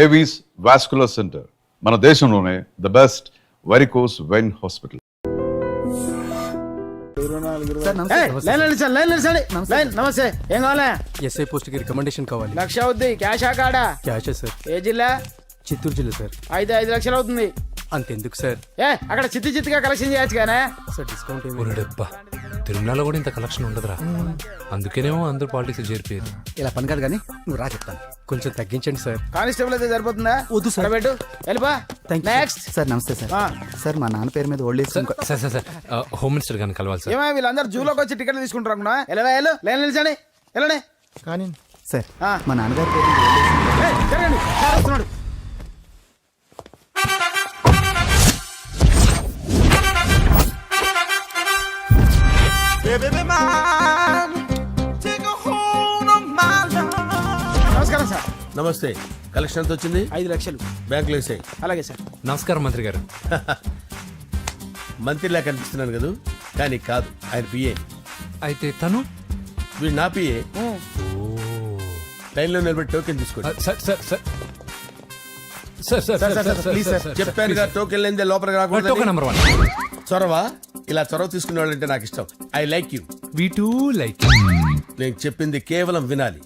Avis vascular centre, మన దేశంలోనే the best varicose vein hospital. నమస్తే, ఏం కావాలా? ఎస్ఐ పోస్ట్ కి రికమెండేషన్ కావాలి. 1,00,000 అవుద్ది. క్యాషా కాడా? క్యాషే సార్. ఏ జిల్లా? చిత్తూరు జిల్లా సార్. 5 లక్షలు అవుతుంది. అంతెందుకు సార్? అక్కడ చిత్తుగా కలెక్షన్ చేయొచ్చు కానీ సార్ డిస్కౌంట్ డబ్బా తిరుమలలో కూడా ఇంత కలెక్షన్ ఉండదురా, అందుకేనేమో అందరూ పాలిటిక్స్ చేరిపోయారు. ఇలా పని కాదు కానీ నువ్వు రా చెప్తాను. కొంచెం తగ్గించండి సార్. కానిస్టేబుల్ అయితే సరిపోతుందా? వద్దు సార్. పెట్టు, వెళ్ళిపా. నెక్స్ట్. సార్ నమస్తే సార్. సార్ మా నాన్న పేరు మీద old age sir sir sir home minister గారిని కలవాలి సార్. ఏమో వీళ్ళందరూ జూలోకి వచ్చి టికెట్లు తీసుకుంటారు అనుకున్నా. లైన్ నిలిచండి, వెళ్ళండి. కానీ సార్ మా నాన్నగారి పేరు మీద ఓల్డ్ ఏజ్ జరగండి, సార్ వస్తున్నాడు. నమస్కారం సార్. నమస్తే. కలెక్షన్ ఎంత వచ్చింది? 5 లక్షలు. బ్యాంకులో వేసాయి. అలాగే సార్. నమస్కారం మంత్రి గారు. మంత్రిలా కనిపిస్తున్నాను కదా, కానీ కాదు, ఆయన పిఏ. అయితే తను వీడు నా పిఏ. లైన్లో నిలబెట్టి టోకెన్ తీసుకోండి. Sir sir sir sir sir sir please sir చెప్పానుగా, టోకెన్ లేనిదే లోపలికి రాకూడదు. Token number 1. చొరవ, ఇలా చొరవ తీసుకునే వాళ్ళంటే నాకు ఇష్టం. I like you. We two like. నేను చెప్పింది కేవలం వినాలి,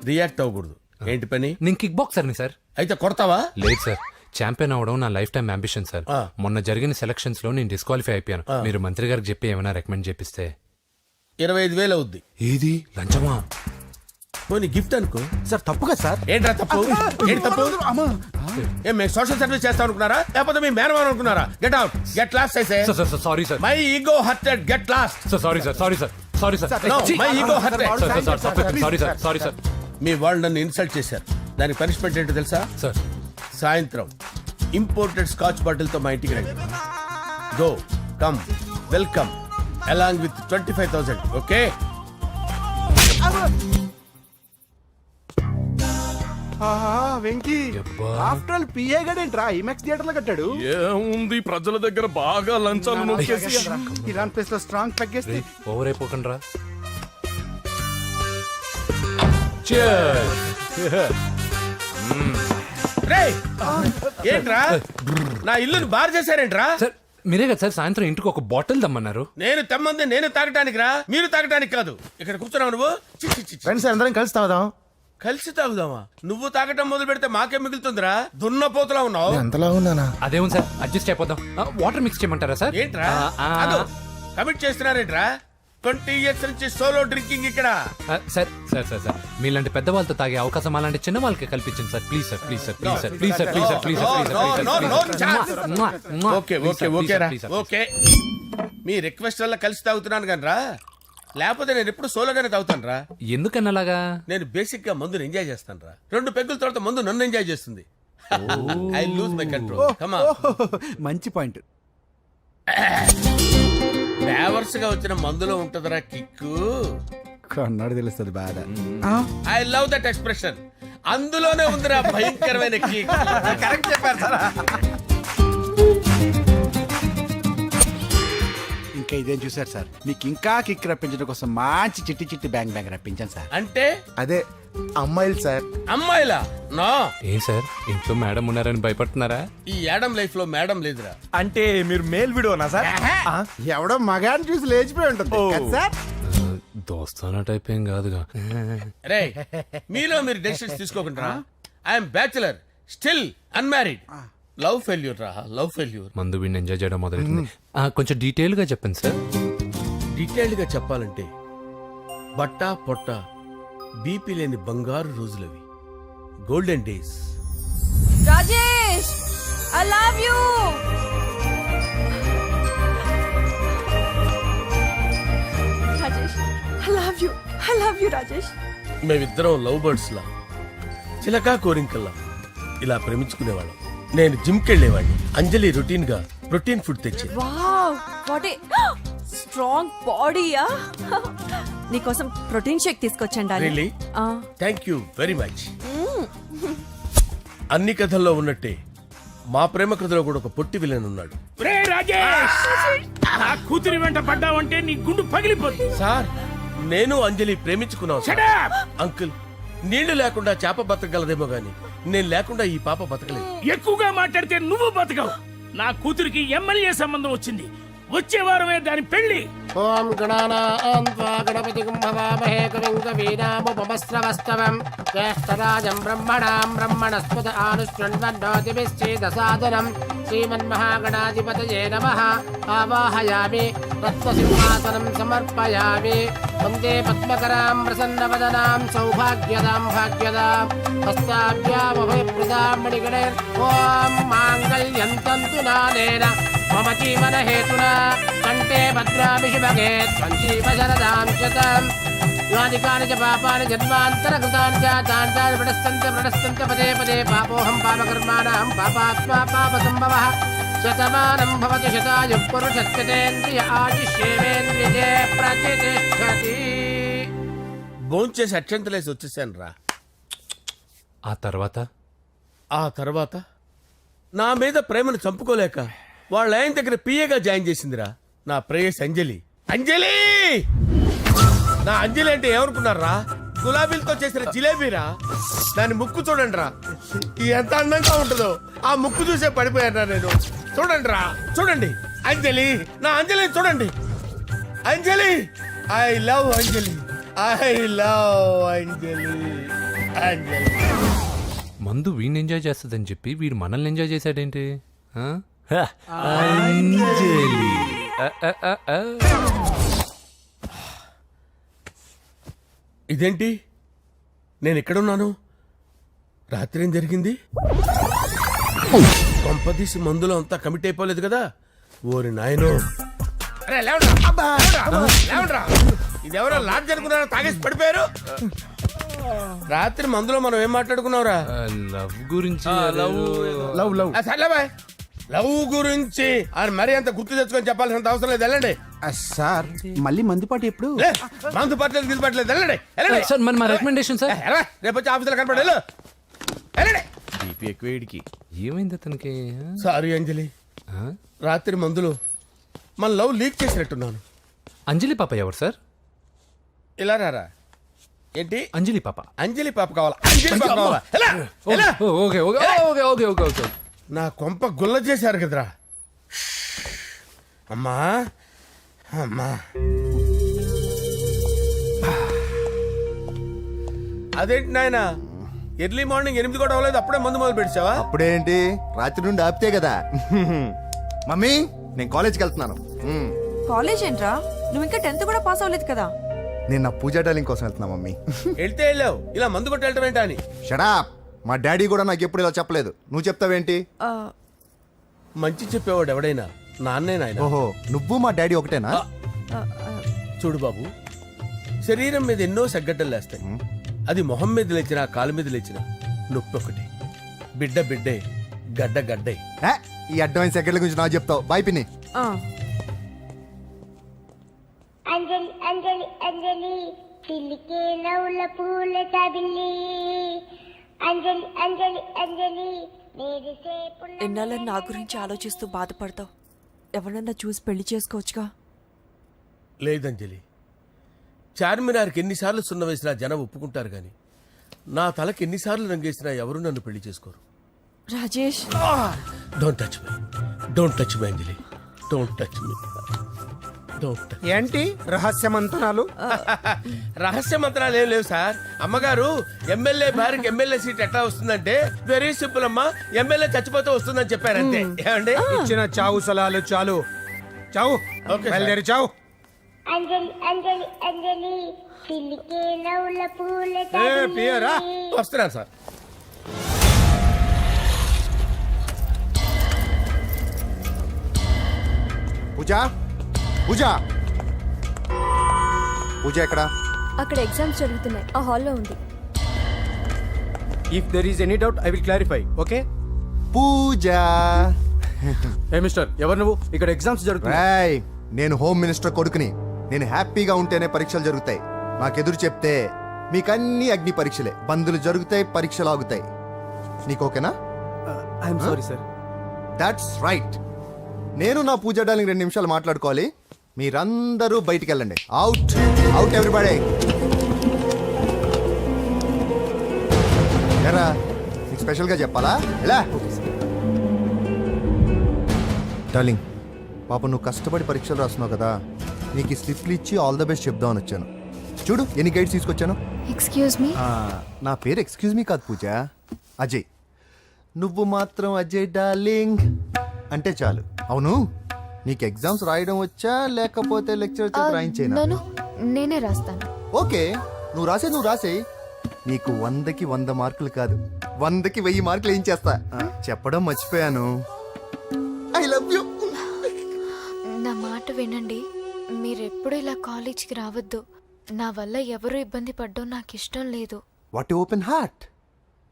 రియాక్ట్ అవ్వకూడదు. ఏంటి పని? నేను కిక్ బాక్సర్ని సార్. అయితే కొడతావా? లేదు సార్, ఛాంపియన్ అవడం నా లైఫ్ టైం అంబిషన్ సార్. మొన్న జరిగిన సెలక్షన్స్ లో నేను డిస్క్వాలిఫై అయిపోయాను. మీరు మంత్రి గారికి చెప్పి ఏమైనా రికమెండ్ చేపిస్తే. 25,000 అవుద్ది. ఏది లంచమా? పోనీ గిఫ్ట్ అనుకో. సార్ తప్పు కదా సార్. ఏంట్రా తప్పు? ఏంటి తప్పు? ఏం మేము సోషల్ సర్వీస్ చేస్తాం అనుకున్నారా, లేకపోతే మీ మేనమాన్ అనుకున్నారా? Get out, get lost. Sorry sir. My ego hurted, get lost. Sorry sir, sorry sir, sorry sir. My ego hurted. Sorry sir, sorry sir. మీ వాళ్ళు నన్ను ఇన్సల్ట్ చేశారు. దానికి పనిష్మెంట్ ఏంటో తెలుసా? సార్ సాయంత్రం ఇంపోర్టెడ్ స్కాచ్ బాటిల్ తో మా ఇంటికి రండి. Go come welcome along with 25,000. Okay? Venky after all PA గడేంట్రా ఇమెక్స్ థియేటర్ లో కట్టాడు. ఏముంది, ప్రజల దగ్గర బాగా లంచాలు నొక్కేసి ఇరాన్ ప్లేస్ లో స్ట్రాంగ్ తగ్గేస్తే ఓవర్ అయిపోకండి రా. ఏంట్రా నా ఇల్లుని బార్ చేశారేంట్రా? సార్ మీరే కదా సార్ సాయంత్రం ఇంటికి ఒక బాటిల్ దమ్మన్నారు. నేను తెమ్మంది నేను తాగటానికి రా, మీరు తాగటానికి కాదు. ఇక్కడ కూర్చున్నావు నువ్వు. ఫ్రెండ్స్ అందరం కలిసి తాగుదాం. కలిసి తాగుదామా? నువ్వు తాగటం మొదలు పెడితే మాకే మిగులుతుందిరా. దున్నపోతులా ఉన్నావు. అంతలా ఉన్నానా? అదేమో సార్ అడ్జస్ట్ అయిపోదాం. వాటర్ మిక్స్ చేయమంటారా సార్? ఏంట్రా కమిట్ చేస్తున్నారేంట్రా? 20 years నుంచి సోలో డ్రింకింగ్ ఇక్కడ. సార్ సార్ సార్ సార్ మీలాంటి పెద్ద వాళ్ళతో తాగే అవకాశం అలాంటి చిన్న వాళ్ళకి కల్పించండి sir. Please sir, please sir, please sir, please sir, please sir, please sir, okay okay okay రా, ఓకే. మీ రిక్వెస్ట్ వల్ల కలిసి తాగుతున్నాను కానీ రా, లేకపోతే నేను ఎప్పుడు సోలోగానే తాగుతాను రా. ఎందుకన్నా అలాగా? నేను బేసిక్ గా మందుని ఎంజాయ్ చేస్తాను రా. 2 పెగ్గుల తర్వాత మందు నన్ను ఎంజాయ్ చేస్తుంది. I lose my control. Come on. మంచి పాయింట్. ఫ్లేవర్స్ గా వచ్చిన మందులో ఉంటదరా కిక్కు. కన్నాడు తెలుస్తుంది బాధ. I love that expression. అందులోనే ఉందిరా భయంకరమైన కిక్. కరెక్ట్ చెప్పారు సార్. ఇంకా ఇదేం చూసారు సార్, మీకు ఇంకా కిక్ రప్పించడం కోసం మంచి చిట్టి చిట్టి బ్యాంగ్ బ్యాంగ్ రప్పించాను సార్. అంటే అదే అమ్మాయిలు సార్. అమ్మాయిలా? నో. ఏం సార్ ఇంట్లో మేడం ఉన్నారని భయపడుతున్నారా? ఈ యాడమ్ లైఫ్ లో మేడం లేదురా. అంటే మీరు మేల్ వీడియోనా సార్? ఎవడో మగాన్ని చూసి లేచిపోయి ఉంటుంది కదా సార్. దోస్తానా టైప్ ఏం కాదుగా. రే మీలో మీరు డెసిషన్స్ తీసుకోకుండా. I'm bachelor, still unmarried. Love failure రా, లవ్ ఫెయిల్యూర్. మందు వీడిని ఎంజాయ్ చేయడం మొదలైంది. కొంచెం డీటెయిల్ గా చెప్పండి సార్. డీటెయిల్డ్ గా చెప్పాలంటే బట్టా పొట్ట బీపీ లేని బంగారు రోజులవి, golden days. Rajesh, I love you. Rajesh, I love you. I love you, Rajesh. మేమిద్దరం లవ్ బర్డ్స్ లా, చిలకా కోరింకల్లా ఇలా ప్రేమించుకునేవాళ్ళం. నేను జిమ్ కెళ్ళేవాడిని. అంజలి రొటీన్ గా ప్రోటీన్ ఫుడ్ తెచ్చి. Wow, what a strong body, ah. నీకోసం ప్రోటీన్ షేక్ తీసుకొచ్చండి. Really? Thank you very much. అన్ని కథల్లో ఉన్నట్టే మా ప్రేమ కథలో కూడా ఒక పొట్టి విలన్ ఉన్నాడు. కూతురి వెంట పడ్డావంటే నీ గుండు పగిలిపోతుంది. సార్ నేను అంజలి ప్రేమించుకున్నాం. అంకుల్ నీళ్లు లేకుండా చేప బతకగలదేమో గాని నేను లేకుండా ఈ పాప బతకలేదు. ఎక్కువగా మాట్లాడితే నువ్వు బతకవు. నా కూతురికి ఎమ్మెల్యే సంబంధం వచ్చింది. వచ్చే వారమే దాని పెళ్లి. ఓం గణానాన్వా గణపతిం భవామహే కవిం కవీనాముపమస్రవస్తవం జ్యేష్ఠరాజం బ్రహ్మణాం బ్రహ్మణస్పద ఆనుష్ణ్వన్నోతిభిశ్చేదసాదనం శ్రీమన్మహాగణాధిపతయే నమః. ఆవాహయామి తత్వసింహాసనం సమర్పయామి. వందే పద్మకరాం ప్రసన్నవదనాం సౌభాగ్యదాం భాగ్యదాం హస్తాభ్యామభయప్రదాం మణిగణైర్. ఓం మాంగళ్యం తంతునానేన మమ జీవన హేతునా కంటే భద్రామి శుభగే సంజీవ శరదాం శతం. యాని కాని చ పాపాని జన్మాంతరకృతాని చ తాని ప్రణశ్యంత పదే పదే పాపోహం పాపకర్మాణం పాపాత్మా పాపసంభవః. శతమానం భవతి శతాయు పురుషస్యతేంద్రియ ఆయుష్యేవేంద్రియే ప్రతిష్టతి. భోంచేసి అక్షంతలేసి వచ్చేసాను రా. ఆ తర్వాత ఆ తర్వాత నా మీద ప్రేమను చంపుకోలేక వాళ్ళ ఆయన దగ్గర పిఏగా జాయిన్ చేసిందిరా నా ప్రేయస్ అంజలి. అంజలి నా అంజలి అంటే ఏమనుకున్నారా? గులాబీలతో చేసిన జిలేబీరా. దాని ముక్కు చూడండి రా, ఎంత అందంగా ఉంటుందో. ఆ ముక్కు చూసే పడిపోయారా నేను. చూడండి రా, చూడండి అంజలి, నా అంజలిని చూడండి. Anjali, I love Anjali, I love Anjali. Anjali మందు వీడిని ఎంజాయ్ చేస్తుందని చెప్పి వీడు మనల్ని ఎంజాయ్ చేశాడేంటి? ఆ? అంజలి. ఇదేంటి, నేను ఎక్కడున్నాను? రాత్రి ఏం జరిగింది? కొంపదీసి మందులో అంతా కమిట్ అయిపోలేదు కదా? ఓరి నాయనో. అరే లేవండ్రా, లేవండ్రా. ఇదెవరో లాడ్జ్ అనుకున్నారో తాగేసి పడిపోయారు. రాత్రి మందులో మనం ఏం మాట్లాడుకున్నావురా? లవ్ గురించి సర్లేబాయ్, లవ్ గురించి అని మరీ అంత గుర్తు తెచ్చుకొని చెప్పాల్సినంత అవసరం లేదు. వెళ్ళండి. సార్ మళ్ళీ మందుపాటి ఎప్పుడు? లే, మందు పట్టలేదు గిల్లు పట్టలేదు. వెళ్ళండి, వెళ్ళండి. సార్ మరి మా రికమెండేషన్ సార్. రేపు వచ్చి ఆఫీసులో కనపడి వెళ్ళు. వెళ్ళండి. ఏమైంది అతనికి? సారీ అంజలి, ఆ? రాత్రి మందులో మన లవ్ లీక్ చేసినట్టున్నాను. అంజలి పాప ఎవరు సార్? ఇలా రారా. ఏంటి? అంజలి పాప. అంజలి పాప కావాలా? అంజలి పాప కావాలా? ఎలా? ఎలా? Okay okay okay okay okay okay. నా కొంప గుల్ల చేశారు కదరా. అమ్మా అమ్మా, అదేంటి నాయన, ఎర్లీ మార్నింగ్ 8 కూడా అవ్వలేదు, అప్పుడే మందు మొదలు పెడిచావా? అప్పుడేంటి, రాత్రి నుండి ఆపితే కదా. మమ్మీ, నేను కాలేజ్కి వెళ్తున్నాను. కాలేజ్ ఏంట్రా? నువ్వు ఇంకా 10th కూడా పాస్ అవ్వలేదు కదా. నేను నా పూజా డాలింగ్ కోసం వెళ్తున్నా మమ్మీ. వెళ్తే వెళ్ళావు, ఇలా మందు కొట్టి వెళ్ళటం ఏంటా అని. షడాప్. మా డాడీ కూడా నాకు ఎప్పుడు ఇలా చెప్పలేదు. నువ్వు చెప్తావేంటి? ఆ, మంచి చెప్పేవాడు ఎవడైనా నాన్నే నాయన. ఓహో, నువ్వు మా డాడీ ఒకటేనా? ఆ, ఆ, చూడు బాబు, శరీరం మీద ఎన్నో సగ్గడ్డలు లేస్తాయి. అది మొహం మీద లేచినా కాలు మీద లేచినా నొప్పి ఒకటి. బిడ్డ బిడ్డే, గడ్డ గడ్డే. ఏ, ఈ అడ్వాన్స్ సెకండ్ల గురించి నాకు చెప్తావు. బాయ్ పిన్ని. ఆ. అంజలి అంజలి అంజలి పిల్లికే నవ్వుల పూల తబిల్లి. అంజలి అంజలి అంజలి నేరిసే పుల్ల. ఎన్నాళ్ళ నా గురించి ఆలోచిస్తూ బాధపడతావు. ఎవరన్నా చూసి పెళ్లి చేసుకోవచ్చుగా. లేదంజలి, చార్మినార్కి ఎన్నిసార్లు సున్న వేసినా జనం ఒప్పుకుంటారు గాని నా తలకి ఎన్నిసార్లు రంగేసినా ఎవరు నన్ను పెళ్లి చేసుకోరు. Rajesh, don't touch me, don't touch me Anjali, don't touch me, don't touch. ఏంటి రహస్య మంతనాలు? రహస్య మంత్రాలు ఏం లేవు సార్. అమ్మగారు, ఎమ్మెల్యే భార్యకి ఎమ్మెల్యే సీట్ ఎట్లా వస్తుందంటే వెరీ సింపుల్ అమ్మా, ఎమ్మెల్యే చచ్చిపోతే వస్తుందని చెప్పారంతే. ఏమండి? ఇచ్చిన చావు సలాలు చాలు. చావు. Okay sir. బయలుదేరి చావు. అంజలి అంజలి అంజలి పిల్లికే నవ్వుల పూల పియరా? తబిల్లి. వస్తున్నాను సార్. పూజ, పూజ, పూజ ఎక్కడ? అక్కడ ఎగ్జామ్స్ జరుగుతున్నాయి, ఆ హాల్లో ఉంది. If there is any doubt I will clarify. Okay. Pooja. ఏ మిస్టర్, ఎవరు నువ్వు? ఇక్కడ ఎగ్జామ్స్ జరుగుతున్నాయి. రాయ్, నేను హోమ్ మినిస్టర్ కొడుకుని. నేను హ్యాపీగా ఉంటేనే పరీక్షలు జరుగుతాయి. నాకెదురు చెప్తే మీకన్నీ అగ్ని పరీక్షలే. బందులు జరుగుతాయి, పరీక్షలు ఆగుతాయి. నీకు ఓకేనా? I'm sorry sir. That's right. నేను నా పూజ డార్లింగ్ 2 నిమిషాలు మాట్లాడుకోవాలి. మీరందరూ బయటికి వెళ్ళండి. Out, out everybody. ఎరా, నీకు స్పెషల్గా చెప్పాలా ఎలా డార్లింగ్ పాప నువ్వు కష్టపడి పరీక్షలు రాస్తున్నావు కదా నీకు ఈ స్లిప్లు ఇచ్చి ఆల్ ద బెస్ట్ చెప్దామని వచ్చాను చూడు ఎన్ని గైడ్స్ తీసుకొచ్చాను ఎక్స్క్యూజ్ మీ నా పేరు ఎక్స్క్యూజ్ మీ కాదు పూజ అజయ్ నువ్వు మాత్రం అజయ్ డార్లింగ్ అంటే చాలు అవును నీకు ఎగ్జామ్స్ రాయడం వచ్చా లేకపోతే లెక్చర్ రాయించేనా నన్ను నేనే రాస్తాను ఓకే నువ్వు రాసే నీకు 100కి 100 మార్కులు కాదు 100కి 1000 మార్కులు ఏం చేస్తా చెప్పడం మర్చిపోయాను ఐ లవ్ యూ నా మాట వినండి మీరెప్పుడు ఇలా కాలేజ్కి రావద్దు నా వల్ల ఎవరు ఇబ్బంది పడ్డం నాకు ఇష్టం లేదు వాట్ ఓపెన్ హార్ట్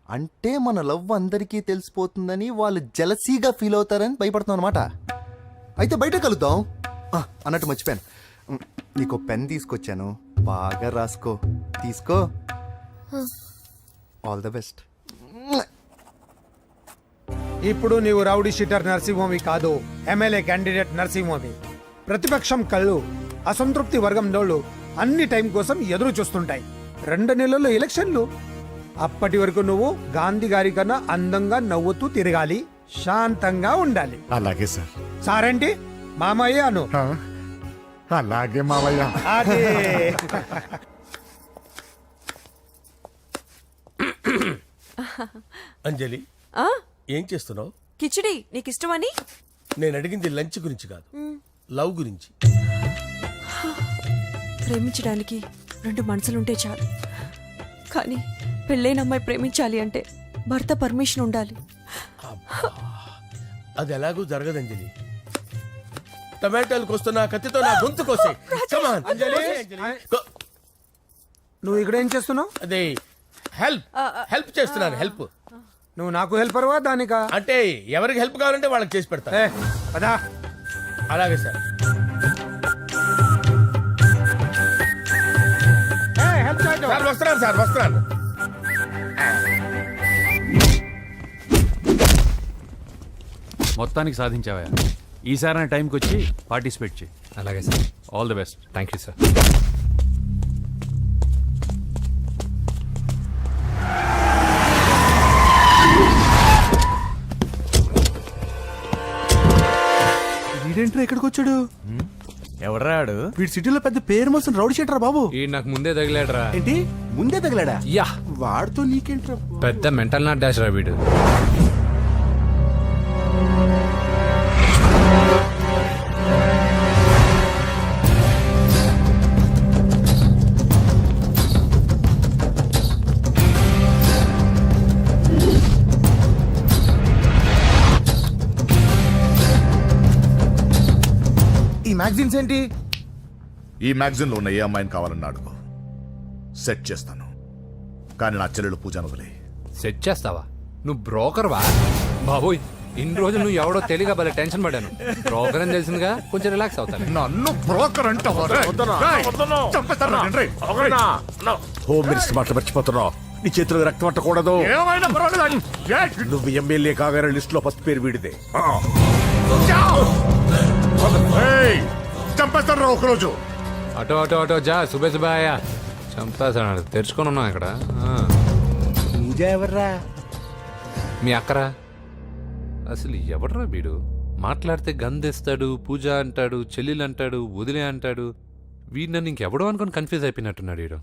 అంటే మన లవ్ అందరికీ తెలిసిపోతుందని వాళ్ళు జలసీగా ఫీల్ అవుతారని భయపడుతున్నాం అనమాట అయితే బయట కలుద్దాం అన్నట్టు మర్చిపోయాను నీకు పెన్ తీసుకొచ్చాను బాగా రాసుకో తీసుకో ఆల్ ద బెస్ట్ ఇప్పుడు నీవు రౌడీ షీటర్ నరసింహమి కాదు ఎమ్మెల్యే క్యాండిడేట్ నరసింహమి ప్రతిపక్షం కళ్ళు అసంతృప్తి వర్గం డోళ్ళు అన్ని టైం కోసం ఎదురు చూస్తుంటాయి 2 నెలల్లో ఎలక్షన్లు అప్పటి వరకు నువ్వు గాంధీ గారి కన్నా అందంగా నవ్వుతూ తిరగాలి శాంతంగా ఉండాలి అలాగే సార్. సారేంటి మామయ్య అను అలాగే మావయ్య. అదే అంజలి ఏం చేస్తున్నావు? కిచిడి నీకు ఇష్టమని నేను అడిగింది లంచ్ గురించి కాదు లవ్ గురించి. ప్రేమించడానికి 2 మనసులుంటే చాలు కానీ పెళ్ళైన అమ్మాయి ప్రేమించాలి అంటే భర్త పర్మిషన్ ఉండాలి. అది ఎలాగూ జరగదు అంజలి. టమాటాలు కోస్తున్నా కత్తితో నా గొంతు కోసే. Come on. నువ్వు ఇక్కడ ఏం చేస్తున్నావు? అదే హెల్ప్ చేస్తున్నాను. హెల్ప్ నువ్వు నాకు హెల్పర్వా దానికా? అంటే ఎవరికి హెల్ప్ కావాలంటే వాళ్ళకి చేసి పెడతా. పదా అలాగే సార్. సార్ వస్తున్నాను సార్ వస్తున్నాను. మొత్తానికి సాధించావా? ఈసారి టైంకి వచ్చి పార్టిసిపేట్ చేయి. అలాగే sir. All the best. Thank you sir. వీడేంట్రా ఎక్కడికి వచ్చాడు? ఎవడ్రాడు? వీడి సిటీలో పెద్ద పేరు మోసిన రౌడీ షీటర్ బాబు. ఈ నాకు ముందే తగిలాడరా. ఏంటి ముందే తగిలాడా? యా, వాడితో నీకేంట్రా? పెద్ద మెంటల్ నాట్ డాష్ రా వీడు. ఈ మ్యాగజైన్స్ ఏంటి? ఈ మ్యాగజైన్ లో ఉన్న ఏ అమ్మాయిని కావాలన్నాడు సెట్ చేస్తాను, కానీ నా చెల్లెలు పూజను వదిలే. సెట్ చేస్తావా? నువ్వు బ్రోకర్ వా? బాబోయ్, ఇన్ని రోజులు నువ్వు ఎవడో తెలియక భలే టెన్షన్ పడ్డాను. బ్రోకర్ అని తెలిసిందిగా కొంచెం రిలాక్స్ అవుతాను. నన్ను బ్రోకర్ హోమ్ మినిస్టర్ మాట మర్చిపోతున్నావు. నీ చేతిలో రక్తం పట్టకూడదు. నువ్వు ఎమ్మెల్యే కాగానే లిస్ట్ లో ఫస్ట్ పేరు వీడిదే. చంపేస్తాను ఒకరోజు. అటో అటో అటో జా సుబే సుబాయ చంపేశాడు. తెరుచుకొని ఉన్నాం ఇక్కడ. పూజ ఎవర్రా? మీ అక్కరా? అసలు ఎవడరా వీడు? మాట్లాడితే గంధేస్తాడు, పూజ అంటాడు, చెల్లెలు అంటాడు, వదిలే అంటాడు. వీడు నన్ను ఇంకెవడో అనుకుని కన్ఫ్యూజ్ అయిపోయినట్టున్నాడు వీడు.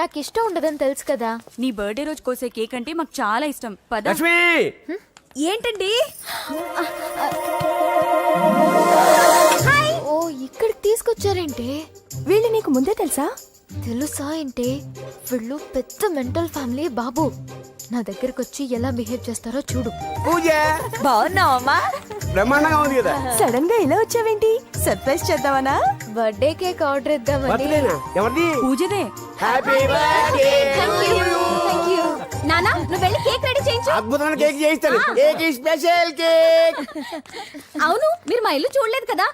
నాకు ఇష్టం ఉండదని తెలుసు కదా. నీ బర్త్డే రోజు కోసే కేక్ అంటే మాకు చాలా ఇష్టం. పద. ఏంటండి? ఓ ఇక్కడికి తీసుకొచ్చారేంటే? వీళ్ళు నీకు ముందే తెలుసా? తెలుసా ఏంటే? వీళ్ళు పెద్ద మెంటల్ ఫ్యామిలీ బాబు. నా దగ్గరకు వచ్చి ఎలా బిహేవ్ చేస్తారో చూడు. పూజ బాగున్నావమ్మా? బ్రహ్మాండంగా ఉంది కదా. సడన్ గా ఇలా వచ్చావేంటి? సర్ప్రైజ్ చేద్దామనా? బర్త్డే కేక్ ఆర్డర్ ఇద్దామని. బర్త్డేనా? ఎవరిది? పూజనే. Happy birthday. Thank you. నానా నువ్వు వెళ్ళి కేక్ రెడీ చేయించు. అద్భుతమైన కేక్ చేయిస్తాను. Cake special cake. అవును, మీరు మా ఇల్లు చూడలేదు కదా.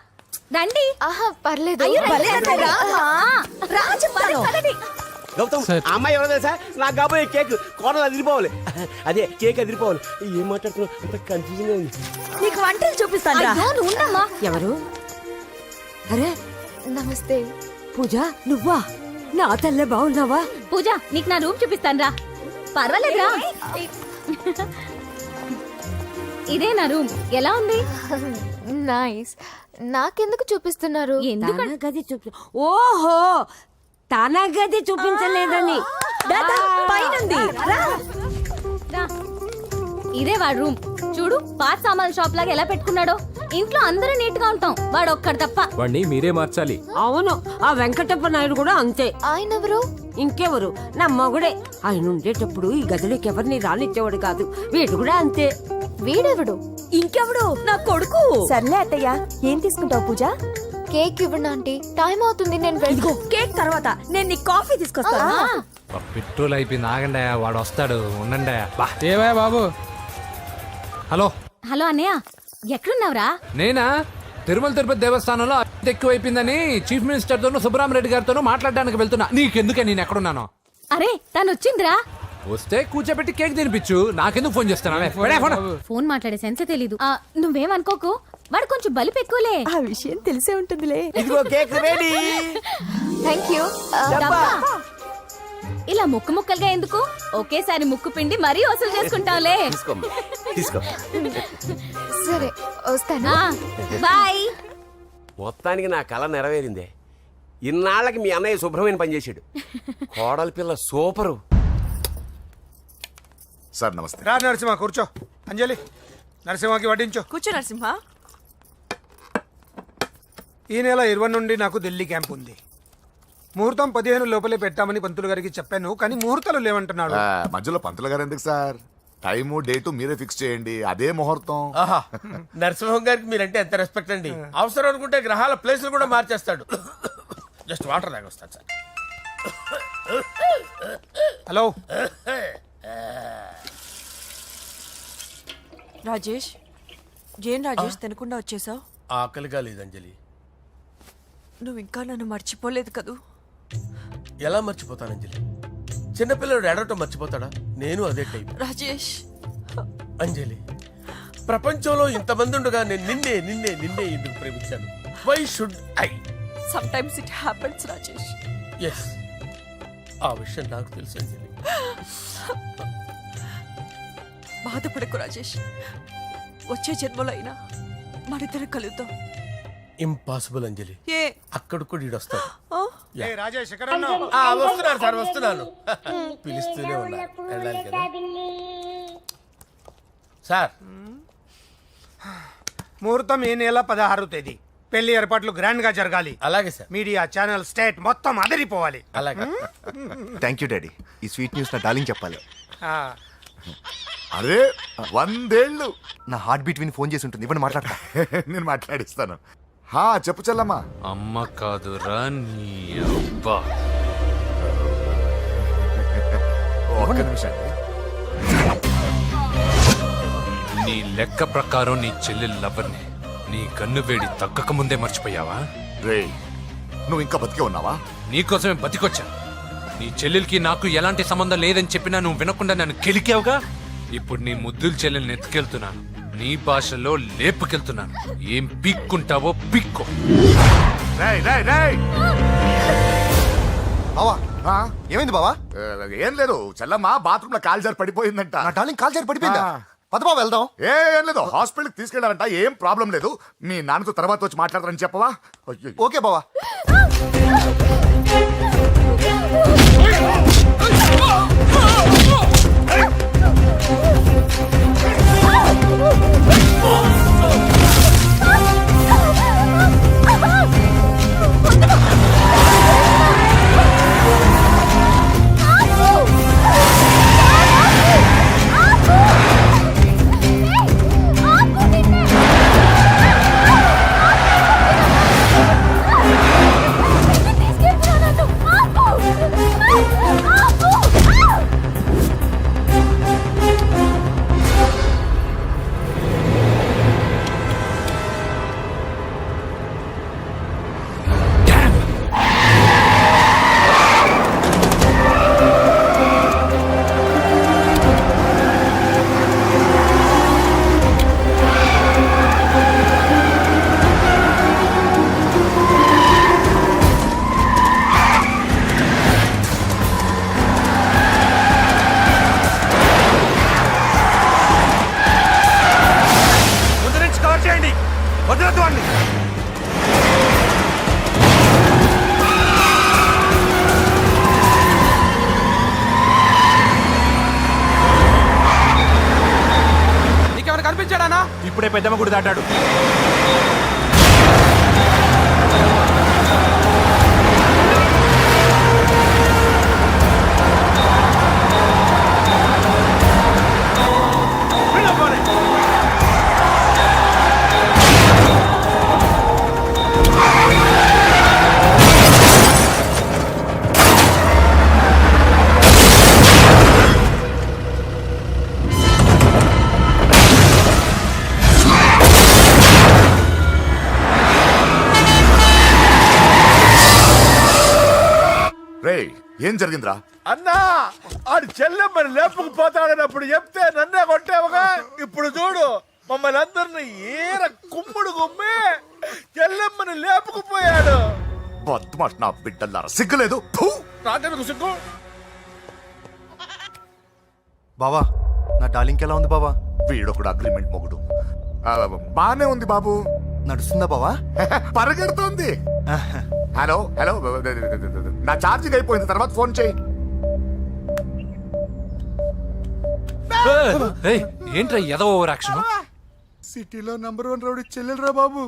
రండి. ఆహా పర్లేదు. గౌతమ్ ఆ అమ్మాయి ఎవరో తెలుసా? నాకు కాబోయే కేక్ కోడలు అదిరిపోవాలి. అదే కేక్ అదిరిపోవాలి. ఏం మాట్లాడుతున్నావు? అంత కన్ఫ్యూజన్ ఉంది. నీకు వంటలు చూపిస్తాను. ఎవరు? అరే నమస్తే. పూజ నువ్వా? నా తల్లే బాగున్నావా? పూజ నీకు నా రూమ్ చూపిస్తాను రా. పర్వాలేదురా. ఇదే నా రూమ్. ఎలా ఉంది? నైస్. నాకెందుకు చూపిస్తున్నారు? ఎందుకంటే గది చూపి ఓహో తన గది చూపించలేదని పైనుంది. ఇదే వాడు రూమ్. చూడు, పాత సామాన్ షాప్ లాగా ఎలా పెట్టుకున్నాడో. ఇంట్లో అందరూ నీట్ గా ఉంటాం, వాడు ఒక్కడు తప్ప. వాడిని మీరే మార్చాలి. అవును, ఆ వెంకటప్ప నాయుడు కూడా అంతే. ఆయన ఎవరు? ఇంకెవరు, నా మగుడే. ఆయన ఉండేటప్పుడు ఈ గదిలోకి ఎవరిని రానిచ్చేవాడు కాదు. వీడు కూడా అంతే. వీడెవడు? ఇంకెవడు, నా కొడుకు. సర్లే అత్తయ్య, ఏం తీసుకుంటావు పూజ? కేక్ ఇవ్వండి ఆంటీ, టైం అవుతుంది. నేను ఇదిగో కేక్ తర్వాత నేను నీ కాఫీ తీసుకొస్తా. పెట్రోల్ అయిపోయింది, ఆగండి, వాడు వస్తాడు, ఉండండి. ఏవా బాబు? హలో హలో అన్నయ్య, ఎక్కడున్నావురా? నేనా తిరుమల తిరుపతి దేవస్థానంలో అత్యంత ఎక్కువైపోయిందని చీఫ్ మినిస్టర్ తోనూ సుబ్బరామరెడ్డి గారితోనూ మాట్లాడడానికి వెళ్తున్నా. నీకెందుకే నేను ఎక్కడున్నాను? అరే, తను వచ్చిందిరా. వస్తే కూర్చోబెట్టి కేక్ తినిపించు, నాకెందుకు ఫోన్ చేస్తాను? ఫోన్ మాట్లాడే సెన్సే తెలీదు. నువ్వేమనుకోకు, వాడు కొంచెం బలిపు ఎక్కువలే. ఆ విషయం తెలిసే ఉంటుందిలే. ఇదిగో కేక్ రెడీ. Thank you. ఇలా ముక్కు ముక్కలుగా ఎందుకు? ఒకేసారి ముక్కు పిండి మరీ వసూలు చేసుకుంటాంలే. తీసుకో. సరే, వస్తాను. బాయ్. మొత్తానికి నా కళ నెరవేరిందే. ఇన్నాళ్ళకి మీ అన్నయ్య శుభ్రమైన పనిచేశాడు. కోడలి పిల్ల సూపరు. సార్ నమస్తే. రా నరసింహ, కూర్చో. అంజలి, నరసింహకి వడ్డించు. కూర్చో నరసింహ. ఈ నెల 20 నుండి నాకు ఢిల్లీ క్యాంప్ ఉంది. ముహూర్తం 15 లోపలే పెట్టామని పంతులు గారికి చెప్పాను, కానీ ముహూర్తాలు లేవంటున్నాడు. మధ్యలో పంతులు గారు ఎందుకు సార్? టైము డేటు మీరే ఫిక్స్ చేయండి, అదే ముహూర్తం. ఆహా, నరసింహం గారికి మీరంటే ఎంత రెస్పెక్ట్ అండి. అవసరం అనుకుంటే గ్రహాల ప్లేసులు కూడా మార్చేస్తాడు. జస్ట్ వాటర్ తాగొస్తాను సార్. హలో రాజేష్, ఏం రాజేష్ తినకుండా వచ్చేసావు? ఆకలిగా లేదు అంజలి. నువ్వు ఇంకా నన్ను మర్చిపోలేదు కదూ? ఎలా మర్చిపోతాను అంజలి? చిన్నపిల్లడు ఏడవటం మర్చిపోతాడా? నేను అదే టైప్. రాజేష్, అంజలి, ప్రపంచంలో ఇంతమంది ఉండగా నేను నిన్నే నిన్నే నిన్నే ఎందుకు ప్రేమించాను? Why should I? Sometimes it happens Rajesh. Yes, ఆ విషయం నాకు తెలుసు అంజలి. బాధపడకు రాజేష్, వచ్చే జన్మలో అయినా మరిద్దరు కలుద్దాం. ఇంపాసిబుల్ అంజలి. ఏ అక్కడ కూడా ఈడొస్తాడు. ఏ రాజేష్, ఎక్కడ ఉన్నావు? వస్తున్నాను సార్, వస్తున్నాను. పిలుస్తూనే ఉన్నారు, వెళ్ళాలి కదా సార్. ముహూర్తం ఈ నెల 16వ తేదీ. పెళ్లి ఏర్పాట్లు గ్రాండ్ గా జరగాలి. అలాగే సార్. మీడియా, ఛానల్, స్టేట్ మొత్తం అదిరిపోవాలి. అలాగే. Thank you daddy. ఈ స్వీట్ న్యూస్ నా డార్లింగ్ చెప్పాలి. ఆ, అరే 100 ఏళ్ళు. నా హార్ట్ బీట్ విని ఫోన్ చేసి ఉంటుంది. ఇప్పుడు మాట్లాడతా. నేను మాట్లాడిస్తాను. చెప్పు చెల్లమ్మా. అమ్మ కాదురా నీ అబ్బా. ఒక్క నిమిషం. నీ లెక్క ప్రకారం నీ చెల్లెలు లవర్ని నీ కన్ను వేడి తగ్గక ముందే మర్చిపోయావా? రే, నువ్వు ఇంకా బతికే ఉన్నావా? నీకోసమే బతికొచ్చా. నీ చెల్లెలకి నాకు ఎలాంటి సంబంధం లేదని చెప్పినా నువ్వు వినకుండా నన్ను కెలికావుగా. ఇప్పుడు నీ ముద్దుల చెల్లెల్ని ఎత్తుకెళ్తున్నాను, నీ భాషలో లేపుకెళ్తున్నాను. ఏం పిక్కుంటావో పిక్కో. బావా, ఏమైంది బావా? ఏం లేదు, చెల్లమ్మ బాత్రూమ్ లో కాలు జారి పడిపోయిందంట. నా డార్లింగ్ కాల్ చేరి పడిపోయిందా? పద బావ వెళ్దాం. ఏం లేదు, హాస్పిటల్కి తీసుకెళ్ళారంట. ఏం ప్రాబ్లం లేదు. మీ నాన్నతో తర్వాత వచ్చి మాట్లాడతారని చెప్పవా? ఓకే బావా. తీసుకెళ్ళిపోతారు. నానా ఇప్పుడే పెద్దమ్మ గుడి దాటాడు. రే ఏం జరిగిందిరా? అన్నా ఆడు చెల్లెమ్మని లేపుకుపోతాడన్నప్పుడు చెప్తే నన్నే కొట్టావుగా. ఇప్పుడు చూడు మమ్మల్ని అందరిని ఏర కుమ్ముడు గుమ్మి చెల్లెమ్మని లేపుకుపోయాడు. బద్మాష్ నా బిడ్డల్లారా, సిగ్గులేదు? ఫు! నాకెందుకు సిగ్గు? బావా నా డార్లింగ్ ఎలా ఉంది బావా? వీడొకడు అగ్రిమెంట్ మొగుడు. బానే ఉంది బాబు. నడుస్తుందా బావా? పరిగెడుతోంది. హలో హలో, నా ఛార్జింగ్ అయిపోయింది, తర్వాత ఫోన్ చేయి. ఏయ్, ఏంట్రా ఏదో ఓవర్ యాక్షన్? సిటీలో నంబర్ 1 రౌడీ చెల్లెలరా బాబు.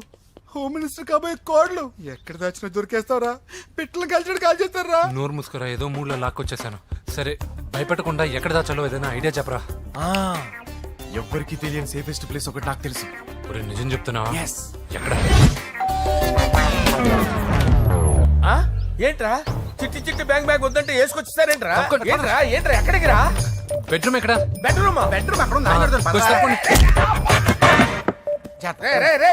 హోమ్ మినిస్టర్ కాబోయే కోడ్లు ఎక్కడ దాచిన దొరికేస్తావరా? పిట్టలు కలిసి కాల్ చేస్తారా? నోరు మూసుకురా, ఏదో మూడ్లో లాక్కొచ్చేసాను. సరే, భయపెట్టకుండా ఎక్కడ దాచాలో ఏదైనా ఐడియా చెప్పరా. ఎవ్వరికి తెలియని సేఫెస్ట్ ప్లేస్ ఒకటి నాకు తెలుసు. ఒరే, నిజం చెప్తున్నావా? ఎక్కడ? ఆ? ఏంట్రా చిట్టి చిట్టి బ్యాంగ్ బ్యాంగ్ వద్దంటే వేసుకొచ్చేసారేంట్రా? ఏంట్రా ఏంట్రా ఎక్కడికి రా? బెడ్రూమ్ ఎక్కడ? బెడ్రూమ్ అక్కడ ఉంది. కొంచెం తప్పండి. రే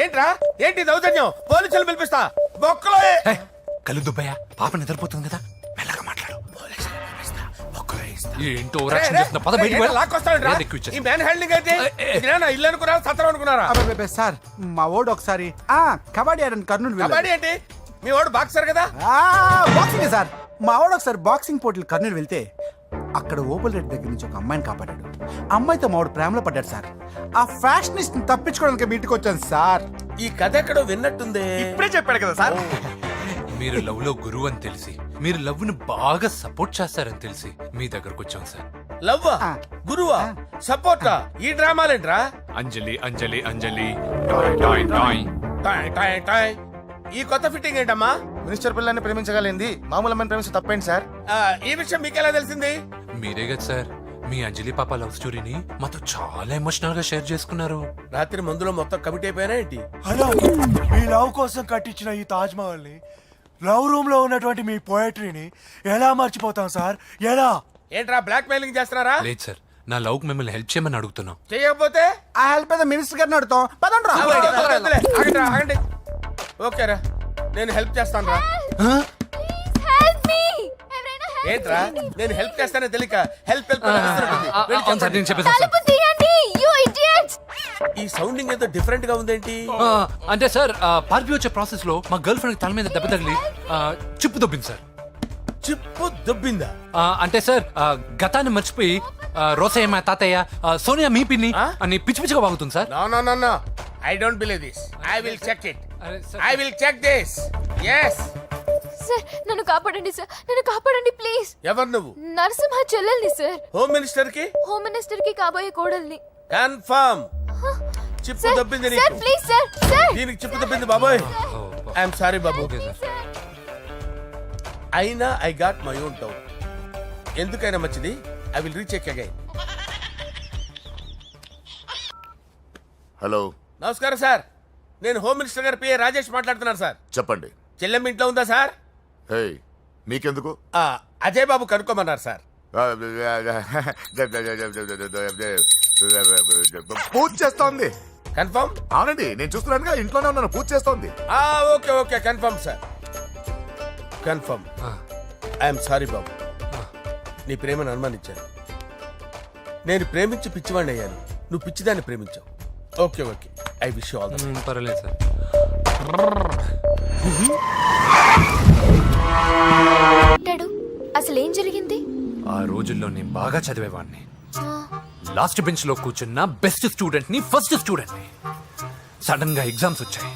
ఏంట్రా ఏంటి దౌర్జన్యం? పోలీసులు పిలిపిస్తా. బొక్కలో ఏయ్, కళ్ళు దుబ్బయ్యా, పాప నిద్రపోతుంది కదా, మెల్లగా మాట్లాడు. ఏంటో ఓవర్ యాక్షన్ చేస్తున్నా, పద బయటికి వెళ్ళు. లాక్కొస్తాడు. ఏది ఎక్కువ ఇచ్చేసి. ఈ మ్యాన్ హ్యాండింగ్ అయితే ఇదేనా ఇల్లు అనుకున్నారా సత్రం అనుకున్నారా? సార్ మా ఓడు ఒకసారి కబడ్డీ ఆడని కర్నూలు కబడ్డీ ఏంటి? మీ వాడు బాక్సర్ కదా? Boxing sir. మా వాడు ఒకసారి బాక్సింగ్ పోటీలు కర్నూలు వెళ్తే అక్కడ ఓపెల్ రెడ్డి దగ్గర నుంచి ఒక అమ్మాయిని కాపాడాడు. అమ్మాయితో మా వాడు ప్రేమలో పడ్డాడు సార్. ఆ ఫ్యాషనిస్ట్ తప్పించుకోవడానికి మీ ఇంటికి వచ్చాను సార్. ఈ కథ ఎక్కడో విన్నట్టుంది. ఇప్పుడే చెప్పాడు కదా సార్. మీరు లవ్ లో గురువు అని తెలిసి, మీరు లవ్ ను బాగా సపోర్ట్ చేస్తారని తెలిసి మీ దగ్గరకు వచ్చాం సార్. లవ్వా గురువా సపోర్టా? ఈ డ్రామాలేంట్రా? అంజలి అంజలి అంజలి టాయ్ టాయ్ టాయ్. టాయ్ టాయ్ టాయ్. ఈ కొత్త ఫిట్టింగ్ ఏంటమ్మా? మినిస్టర్ పిల్లని ప్రేమించగలిగింది మామూలు అమ్మని ప్రేమించి తప్పేంటి సార్? ఈ విషయం మీకెలా తెలిసింది? మీరే కదా సార్ మీ అంజలి పాప లవ్ స్టోరీని మాతో చాలా ఎమోషనల్ గా షేర్ చేసుకున్నారు. రాత్రి మందులో మొత్తం కమిట్ అయిపోయినా ఏంటి? హలో, మీ లవ్ కోసం కట్టించిన ఈ తాజ్ మహల్ ని, లవ్ రూమ్ లో ఉన్నటువంటి మీ పోయట్రీని ఎలా మర్చిపోతాం సార్? ఎలా? ఏంట్రా బ్లాక్ మెయిలింగ్ చేస్తున్నారా? లేదు సార్, నా లవ్ కు మిమ్మల్ని హెల్ప్ చేయమని అడుగుతున్నాం. చేయకపోతే ఆ హెల్ప్ అయితే మినిస్టర్ గారిని అడుగుతాం. పదండ్రా. ఆగండి. ఓకేరా, నేను హెల్ప్ చేస్తాను రా. ఏంట్రా నేను హెల్ప్ చేస్తానే తెలియక హెల్ప్ అవును సార్, నేను చెప్పేసాను సార్. ఈ సౌండింగ్ ఏదో డిఫరెంట్ గా ఉందేంటి? అంటే సార్, పార్టీ వచ్చే ప్రాసెస్ లో మా గర్ల్ ఫ్రెండ్ తల మీద దెబ్బ తగిలి చిప్పు దొబ్బింది సార్. చిప్పు దొబ్బిందా? అంటే సార్, గతాన్ని మర్చిపోయి రోసయ్య మా తాతయ్య, సోనియా మీ పిన్ని అని పిచ్చి పిచ్చిగా వాగుతుంది sir. No I don't believe this. I will check it. అరే sir. I will check this. yes sir నన్ను కాపాడండి సార్, నన్ను కాపాడండి ప్లీజ్. ఎవరు నువ్వు? నరసింహ చెల్లెల్ని సార్. హోమ్ మినిస్టర్ కి హోమ్ మినిస్టర్ కి కాబోయే కోడల్ని. కన్ఫర్మ్. చిప్పు సార్ దొబ్బింది సార్ నీకు. Please sir. సార్ దీనికి చిప్పు దొబ్బింది బాబోయ్. ఐఎమ్ సారీ బాబు. Okay sir. అయినా I got my own doubt. ఎందుకైనా మంచిది, I will recheck again. Hello, నమస్కారం సార్, నేను హోమ్ మినిస్టర్ గారి పిఏ రాజేష్ మాట్లాడుతున్నాను సార్. చెప్పండి. చెల్లెమ్మ ఇంట్లో ఉందా సార్? హే, మీకెందుకు? అజయ్ బాబు కనుక్కోమన్నారు సార్. పూజ చేస్తోంది. కన్ఫర్మ్? అవునండి, నేను చూస్తున్నానుగా, ఇంట్లోనే ఉన్నాను, పూజ చేస్తోంది. Okay confirm sir, confirm. I'm sorry బాబు, నీ ప్రేమను అనుమానించాను. నేను ప్రేమించి పిచ్చివాడిని అయ్యాను, నువ్వు పిచ్చిదాన్ని ప్రేమించావు. Okay I wish you all the best. పర్వాలేదు సార్. అసలు ఏం జరిగింది? ఆ రోజుల్లో నేను బాగా చదివేవాడిని. లాస్ట్ బెంచ్ లో కూర్చున్న బెస్ట్ స్టూడెంట్ ని, ఫస్ట్ స్టూడెంట్ ని. సడన్ గా ఎగ్జామ్స్ వచ్చాయి.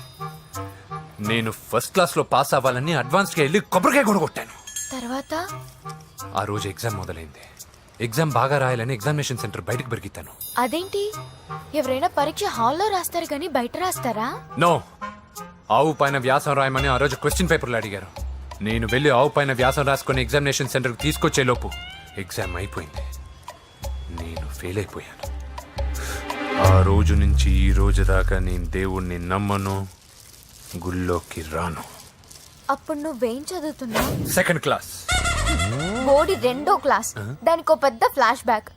నేను ఫస్ట్ క్లాస్ లో పాస్ అవ్వాలని అడ్వాన్స్ గా వెళ్ళి కొబ్బరికాయ కూడా కొట్టాను. తర్వాత ఆ రోజు ఎగ్జామ్ మొదలైంది. ఎగ్జామ్ బాగా రాయాలని ఎగ్జామినేషన్ సెంటర్ బయటకు పెరిగితాను. అదేంటి ఎవరైనా పరీక్ష హాల్లో రాస్తారు కానీ బయట రాస్తారా? నో, ఆవు పైన వ్యాసం రాయమని ఆ రోజు క్వశ్చన్ పేపర్లు అడిగారు. నేను వెళ్ళి ఆవు పైన వ్యాసం రాసుకొని ఎగ్జామినేషన్ సెంటర్కి తీసుకొచ్చే లోపు ఎగ్జామ్ అయిపోయింది. నేను ఫెయిల్ అయిపోయాను. ఆ రోజు నుంచి ఈ రోజు దాకా నేను దేవుణ్ణి నమ్మను, గుళ్ళోకి రాను. అప్పుడు నువ్వేం చదువుతున్నావు? Second class. బోడి 2వ క్లాస్. దానికో పెద్ద ఫ్లాష్ బ్యాక్.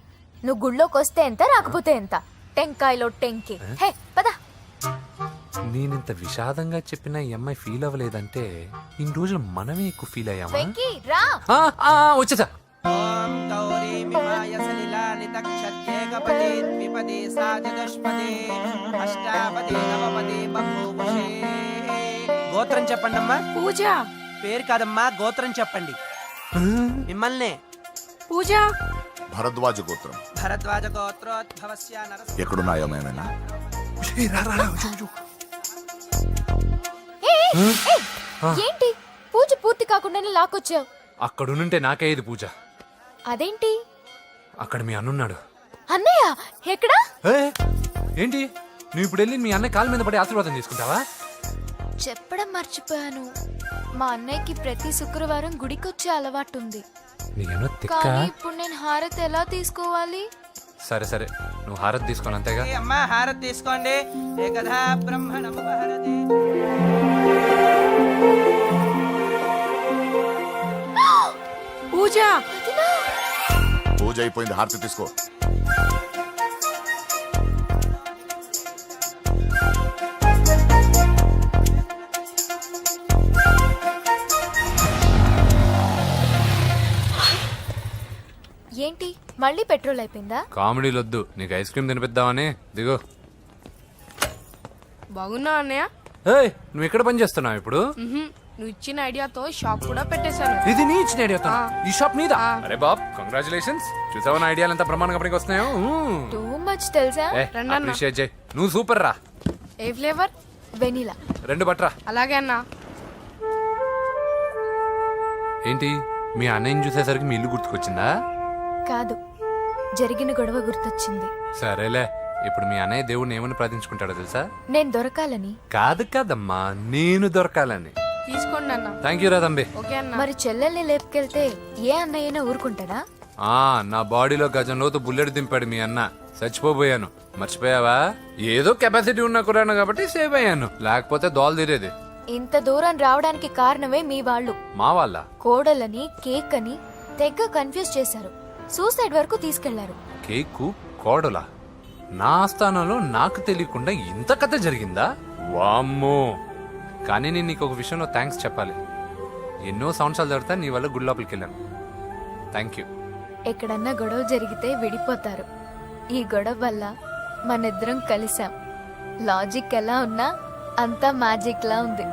నువ్వు గుళ్ళోకి వస్తే ఎంత, రాకపోతే ఎంత. టెంకాయలో టెంకి. హే పద. నేనింత విషాదంగా చెప్పిన ఈ అమ్మాయి ఫీల్ అవ్వలేదంటే ఇన్ని రోజులు మనమే ఎక్కువ ఫీల్ అయ్యామా? వెంకీ రా. వచ్చేసా. గోత్రం చెప్పండి అమ్మా. పూజ. పేరు కాదమ్మా, గోత్రం చెప్పండి. మిమ్మల్నే. పూజ. భరద్వాజ గోత్రం. భరద్వాజ గోత్రోద్భవస్య నరసింహ. ఎక్కడున్నాయో మేమైనా ఏంటి పూజ పూర్తి కాకుండానే లాక్కొచ్చావు? అక్కడుంటే నాకే ఇది పూజ. అదేంటి? అక్కడ మీ అన్నున్నాడు. అన్నయ్య ఎక్కడా? ఏంటి నువ్వు ఇప్పుడు వెళ్ళి మీ అన్నయ్య కాళ్ళ మీద పడి ఆశీర్వాదం తీసుకుంటావా? చెప్పడం మర్చిపోయాను. మా అన్నయ్యకి ప్రతి శుక్రవారం గుడికొచ్చే అలవాటు ఉంది. నీకేమో తిక్క. కానీ ఇప్పుడు నేను హారతి ఎలా తీసుకోవాలి? సరే సరే, నువ్వు హారతి తీసుకోను అంతేగా. అమ్మా హారతి తీసుకోండి. ఏకదా బ్రహ్మణముపహరతి. పూజ. పూజ అయిపోయింది, హారతి తీసుకో. ఏంటి మళ్ళీ పెట్రోల్ అయిపోయిందా? కామెడీలు వద్దు, నీకు ఐస్ క్రీమ్ తినిపిద్దామని. దిగో. బాగున్నా అన్నయ్య? ఏయ్, నువ్వు ఎక్కడ పని చేస్తున్నావు ఇప్పుడు? నువ్వు ఇచ్చిన ఐడియాతో షాప్ కూడా పెట్టేశాను. ఇది నీ ఇచ్చిన ఐడియా? ఈ షాప్ మీద? అరే బాబ్, కంగ్రాచులేషన్స్. చూసావా నా ఐడియాలు ఎంత బ్రహ్మాండంగా పనికి వస్తున్నాయో? టూ మచ్ తెలుసా? అప్రిషియేట్ చేయి. నువ్వు సూపర్ రా. ఏ ఫ్లేవర్? వెనిలా. 2 బట్రా. అలాగే అన్నా. ఏంటి మీ అన్నయ్యని చూసేసరికి మీ ఇల్లు గుర్తుకొచ్చిందా? కాదు, జరిగిన గొడవ గుర్తొచ్చింది. సరేలే, ఇప్పుడు మీ అన్నయ్య దేవుడిని ఏమని ప్రార్థించుకుంటాడో తెలుసా? నేను దొరకాలని. కాదు కాదమ్మా, నేను దొరకాలని. తీసుకోండి అన్న. థ్యాంక్ యూ రా తంబి. ఓకే అన్న. మరి చెల్లెల్ని లేపుకెళ్తే ఏ అన్నయ్యనా ఊరుకుంటాడా? నా బాడీలో గజం లోతు బుల్లెట్ దింపాడు మీ అన్న. చచ్చిపోబోయాను. మర్చిపోయావా? ఏదో కెపాసిటీ ఉన్న కురాను కాబట్టి సేవ్ అయ్యాను, లేకపోతే దోలు తీరేది. ఇంత దూరం రావడానికి కారణమే మీ వాళ్ళు. మా వాళ్ళ? కోడలని కేక్ అని తెగ కన్ఫ్యూజ్ చేశారు. సూసైడ్ వరకు తీసుకెళ్లారు. కేకు కోడలా? నా స్థానంలో నాకు తెలియకుండా ఇంత కథ జరిగిందా? వామ్మో. కానీ నేను నీకు ఒక విషయంలో థ్యాంక్స్ చెప్పాలి. ఎన్నో సంవత్సరాలు జరుగుతా నీ వల్ల గుడి లోపలికి వెళ్ళాను. Thank you. ఎక్కడన్నా గొడవ జరిగితే విడిపోతారు. ఈ గొడవ వల్ల మనిద్దరం కలిసాం. లాజిక్ ఎలా ఉన్నా అంతా మ్యాజిక్ లా ఉంది.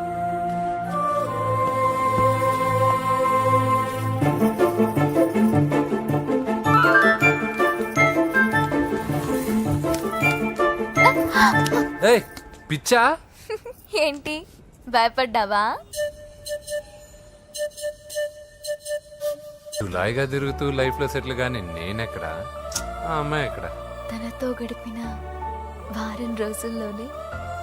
ఏయ్, పిచ్చా? ఏంటి భయపడ్డావా? జులాయిగా తిరుగుతూ లైఫ్ లో సెటిల్ గాని నేనెక్కడా, ఆ అమ్మాయి ఎక్కడ? తనతో గడిపిన వారం రోజుల్లోనే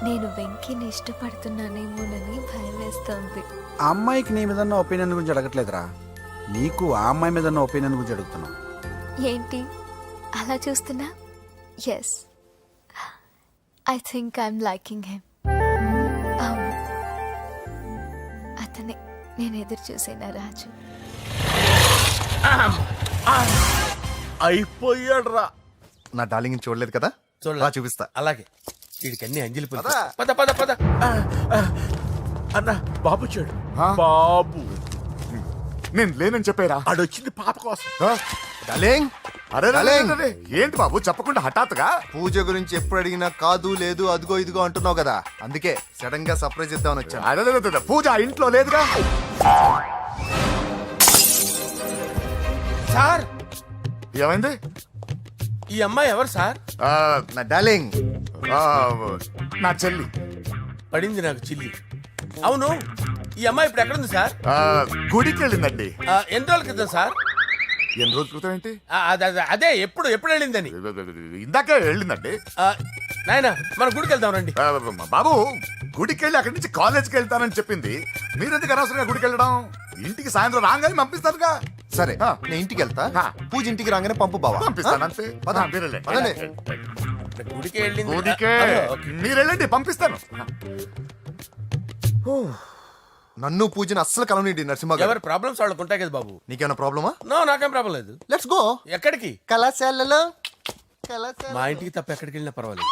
నేను వెంకీని ఇష్టపడుతున్నానేమోనని భయం వేస్తోంది. ఆ అమ్మాయికి నీ మీద ఒపీనియన్ గురించి అడగట్లేదురా, నీకు ఆ అమ్మాయి మీద ఒపీనియన్ గురించి అడుగుతున్నావు. ఏంటి అలా చూస్తున్నా? Yes, I think I'm liking him. అవును, అతనే నేను ఎదురు చూసిన రాజు. అయిపోయాడు రా. నా డార్లింగ్ చూడలేదు కదా, చూడలా? చూపిస్తా. అలాగే. వీడికి అన్ని అంజలి పులుసు. పద పద పద. అన్న బాబు వచ్చాడు. బాబు నేను లేనని చెప్పారా? ఆడొచ్చింది పాప కోసం. డార్లింగ్, అరే డార్లింగ్. ఏంటి బాబు చెప్పకుండా హఠాత్తుగా? పూజ గురించి ఎప్పుడు అడిగినా కాదు లేదు అదిగో ఇదిగో అంటున్నావు కదా, అందుకే సడన్ గా సర్ప్రైజ్ ఇద్దామని వచ్చాను. అరే పూజ ఇంట్లో లేదుగా. సార్, ఏమైంది? ఈ అమ్మాయి ఎవరు సార్? నా డార్లింగ్, నా చెల్లి. పడింది నాకు చిల్లి. అవును, ఈ అమ్మాయి ఇప్పుడు ఎక్కడుంది సార్? గుడికి వెళ్ళిందండి. ఎన్ని రోజుల క్రితం సార్? ఎన్ని రోజుల క్రితం ఏంటి అదే ఎప్పుడు వెళ్ళిందని. ఇందాకే వెళ్ళిందండి. నాయన మన గుడికి వెళ్దాం రండి. బాబు గుడికి వెళ్ళి అక్కడి నుంచి కాలేజ్కి వెళ్తానని చెప్పింది. మీరెందుకు అనవసరంగా గుడికి వెళ్ళడం? ఇంటికి సాయంత్రం రాగానే పంపిస్తానుగా. సరే ఆ. నేను ఇంటికి వెళ్తా ఆ. పూజ ఇంటికి రాగానే పంపు బావా. పంపిస్తాను అంతే. పద. మీరు వెళ్ళండి. పదండి. గుడికి వెళ్ళింది. గుడికే మీరు వెళ్ళండి, పంపిస్తాను. నన్ను పూజని అస్సలు కలవనిండి నరసింహ గారు. ఎవరి ప్రాబ్లమ్స్ వాళ్ళకు ఉంటాయి కదా బాబు. నీకేమైనా ప్రాబ్లమా? నో, నాకేం ప్రాబ్లం లేదు. Let's go. ఎక్కడికి? కళాశాలలో మా ఇంటికి తప్ప ఎక్కడికి వెళ్ళినా పర్వాలేదు.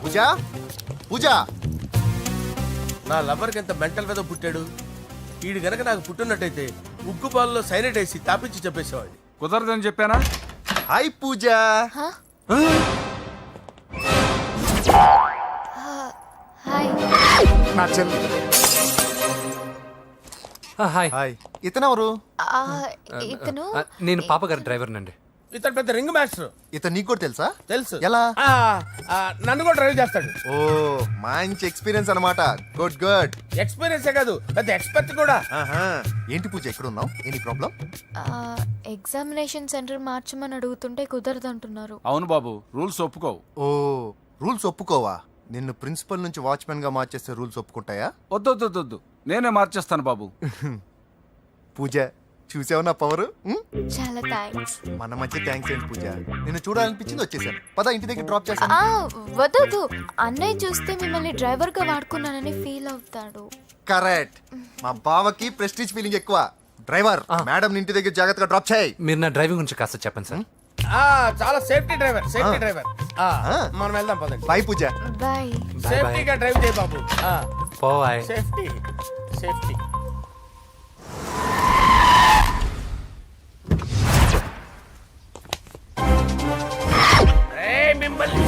పూజ పూజ. నా లవర్కి ఎంత మెంటల్ మీద పుట్టాడు. వీడు గనక నాకు పుట్టినట్టయితే ఉగ్గు పాలలో సైనట్ వేసి తాపించి చెప్పేసేవాడిని. కుదరదని చెప్పానా? హాయ్ పూజ. హాయ్. నా చెల్లి. హాయ్. హాయ్. ఇతనెవరు? ఇతను నేను పాప గారి డ్రైవర్ నండి. ఇతను పెద్ద రింగ్ మాస్టర్. ఇతను నీకు కూడా తెలుసా? తెలుసు. ఎలా? నన్ను కూడా డ్రైవ్ చేస్తాడు. ఓ మంచి ఎక్స్పీరియన్స్ అన్నమాట. Good good. ఎక్స్పీరియన్సే కాదు, పెద్ద ఎక్స్పర్ట్ కూడా. ఏంటి పూజ ఎక్కడ ఉన్నావు? Any problem? ఎగ్జామినేషన్ సెంటర్ మార్చమని అడుగుతుంటే కుదరదంటున్నారు. అవును బాబు, రూల్స్ ఒప్పుకోవు. ఓ రూల్స్ ఒప్పుకోవా? నిన్ను ప్రిన్సిపల్ నుంచి వాచ్మెన్ గా మార్చేస్తే రూల్స్ ఒప్పుకుంటాయా? వద్దు, నేనే మార్చేస్తాను బాబు. పూజ చూసావు నా పవర్? చాలా థ్యాంక్స్. మన మధ్య థ్యాంక్స్ ఏంటి పూజ? నిన్ను చూడాలనిపించింది వచ్చేసాను. పద ఇంటి దగ్గర డ్రాప్ చేస్తాను. వద్దు, అన్నయ్య చూస్తే మిమ్మల్ని డ్రైవర్ గా వాడుకున్నానని ఫీల్ అవుతాడు. కరెక్ట్. మా బావకి ప్రెస్టీజ్ ఫీలింగ్ ఎక్కువ. డ్రైవర్ మేడం ఇంటి దగ్గర జాగ్రత్తగా డ్రాప్ చేయి. మీరు నా డ్రైవింగ్ గురించి కాస్త చెప్పండి సార్. చాలా సేఫ్టీ డ్రైవర్. మనం వెళ్దాం పదండి. బాయ్ పూజ. బాయ్. సేఫ్టీగా డ్రైవ్ చేయి బాబు. పోవాయ్. సేఫ్టీ. మిమ్మల్ని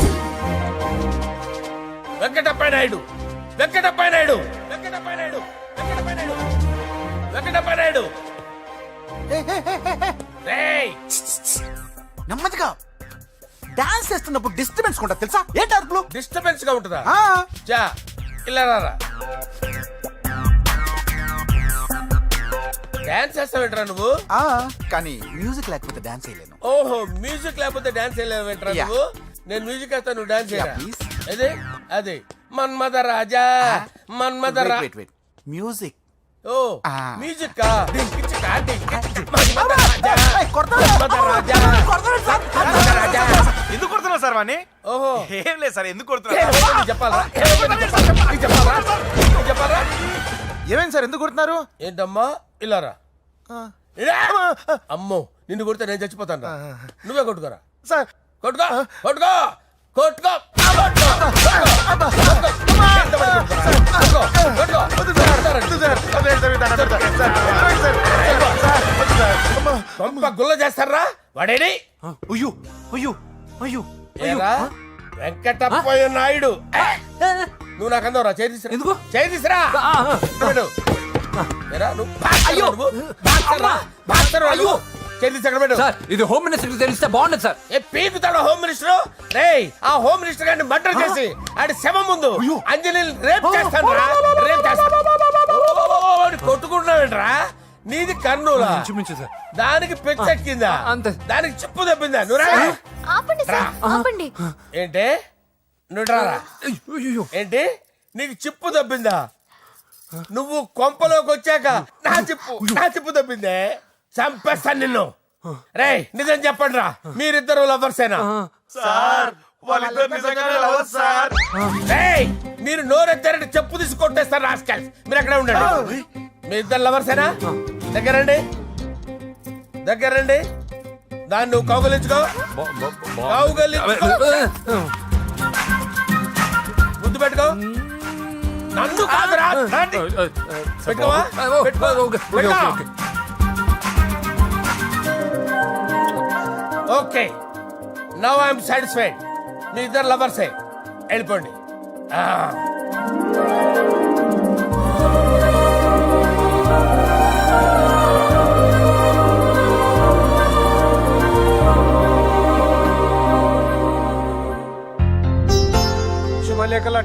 వెంకటప్ప నాయుడు. నెమ్మదిగా డాన్స్ చేస్తున్నప్పుడు డిస్టర్బెన్స్ కొంటా తెలుసా? ఏంటి అరుపులు? డిస్టర్బెన్స్ గా ఉంటుందా? చా ఇలా రారా. డాన్స్ చేస్తావేంట్రా నువ్వు? కానీ మ్యూజిక్ లేకపోతే డాన్స్ చేయలేను. ఓహో, మ్యూజిక్ లేకపోతే డాన్స్ చేయలేవేంట్రా Yeah. నువ్వు? నేను మ్యూజిక్ వేస్తాను, నువ్వు డాన్స్ చేయరా? please. అదే మన్మద రాజా. Wait music. ఓ మ్యూజిక్ కా? మన్మద రాజా. ఎందుకు కొడుతున్నావు సార్ వాణ్ణి? ఓహో, ఏం లేదు సార్, ఎందుకు కొడుతున్నారు? చెప్పాలా? ఏమైంది సార్, ఎందుకు కొడుతున్నారు? ఏంటమ్మా ఇలారా. అమ్మో, నిన్ను కొడితే నేను చచ్చిపోతాను. నువ్వే కొట్టుకోరా సార్. కొట్టుకో. గుల్ల చేస్తారా వాడేడి? ఏరా, వెంకటప్పయ్య నాయుడు. నువ్వు నాకు అందవరా? చేతిసిరా. ఎందుకు? చేతిసిరా. సార్ ఇది హోమ్ మినిస్టర్ తెలిస్తే బాగుండదు సార్. పీకుతాడు home minister. రేయ్, ఆ హోమ్ మినిస్టర్ గారిని మర్డర్ చేసి ఆడి శవం ముందు అంజలి రేప్ చేస్తాను. కొట్టుకుంటున్నావేంట్రా? నీది కర్నూలా? దానికి పెచ్చెక్కిందా? దానికి చిప్పు దెబ్బిందా? నువ్వు ఆపండి. ఏంటి? నువ్వు రారా. ఏంటి? నీకు చిప్పు దెబ్బిందా? నువ్వు కొంపలోకి వచ్చాక నా చిప్పు దెబ్బిందే. చంపేస్తాను నిన్ను. రేయ్, నిజం చెప్పండి రా, మీరిద్దరు లవర్సేనా? సార్ వాళ్ళిద్దరు నిజంగానే లవర్స్ సార్. రేయ్, మీరు నోరెత్తారంటే చెప్పు తీసి కొట్టేస్తారు రాస్కల్స్. మీరు ఎక్కడ ఉండండి. మీ ఇద్దరు లవర్సేనా? దగ్గరండి. దాన్ని నువ్వు కౌగలించుకో. ముద్దు పెట్టుకో. నన్ను కాదురా. పెట్టుకోవా? Okay, now I'm satisfied. మీ ఇద్దరు లవర్సే, వెళ్ళిపోండి.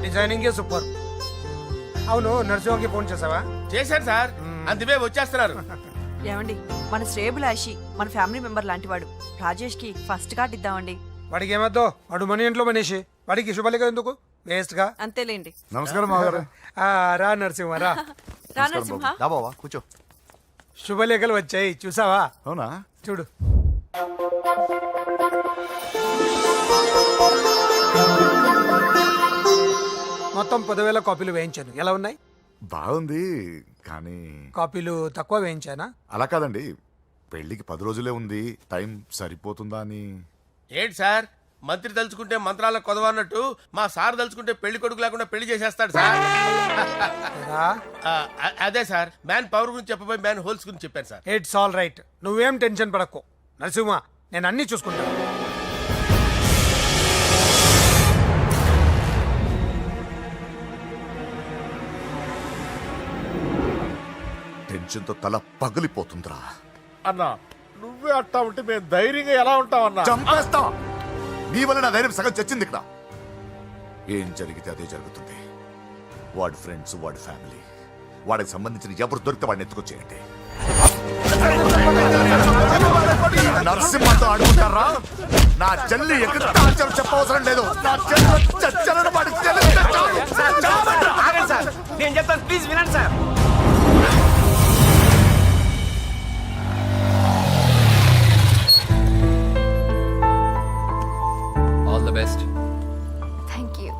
డిజైనింగే సూపర్. అవును, నరసింహకి ఫోన్ చేసావా? చేశాను సార్, అందువే వచ్చేస్తున్నారు. ఏమండి, మన శ్రేయబులాషి మన ఫ్యామిలీ మెంబర్ లాంటి వాడు. రాజేష్ కి ఫస్ట్ కార్డ్ ఇద్దామండి. వాడికి ఏమద్దో, వాడు మన ఇంట్లో మనిషి, వాడికి శుభలేఖ ఎందుకు వేస్ట్ గా. అంతేలేండి. నమస్కారం మామగారు. రా నరసింహ రా. రా నరసింహ. దా బావా కూర్చో. శుభలేఖలు వచ్చాయి, చూసావా? అవునా? చూడు. మొత్తం 10,000 కాపీలు వేయించాను. ఎలా ఉన్నాయి? బాగుంది, కానీ కాపీలు తక్కువ వేయించానా? అలా కాదండి, పెళ్లికి 10 రోజులే ఉంది, టైం సరిపోతుందా అని. ఏంటి సార్, మంత్రి తలుచుకుంటే మంత్రాలకు కొదవన్నట్టు మా సార్ తలుచుకుంటే పెళ్లి కొడుకు లేకుండా పెళ్లి చేసేస్తాడు సార్. రా. అదే సార్, మ్యాన్ పవర్ గురించి చెప్పబోయి మ్యాన్ హోల్స్ గురించి చెప్పాను సార్. ఇట్స్ ఆల్ రైట్, నువ్వేం టెన్షన్ పడకు నరసింహ, నేను అన్ని చూసుకుంటాను. టెన్షన్తో తల పగిలిపోతుందిరా. అన్నా నువ్వే అట్టా ఉంటే మేము ధైర్యంగా ఎలా ఉంటామన్నా? చంపేస్తా. నీ వల్ల నా ధైర్యం సగం చచ్చింది ఇక్కడ. ఏం జరిగితే అదే జరుగుతుంది. వాడి ఫ్రెండ్స్, వాడి ఫ్యామిలీ, వాడికి సంబంధించిన ఎవరు దొరికితే వాడిని ఎత్తుకొచ్చేయండి. నరసింహతో ఆడుకుంటారా? నా చెల్లి ఎక్కడ టార్చర్ చెప్పవసరం లేదు. నా చెల్లి చచ్చలను వాడికి తెలిస్తే చాలు. ఆగండి సార్, నేను చెప్తాను, ప్లీజ్ వినండి sir. All the best. Thank you.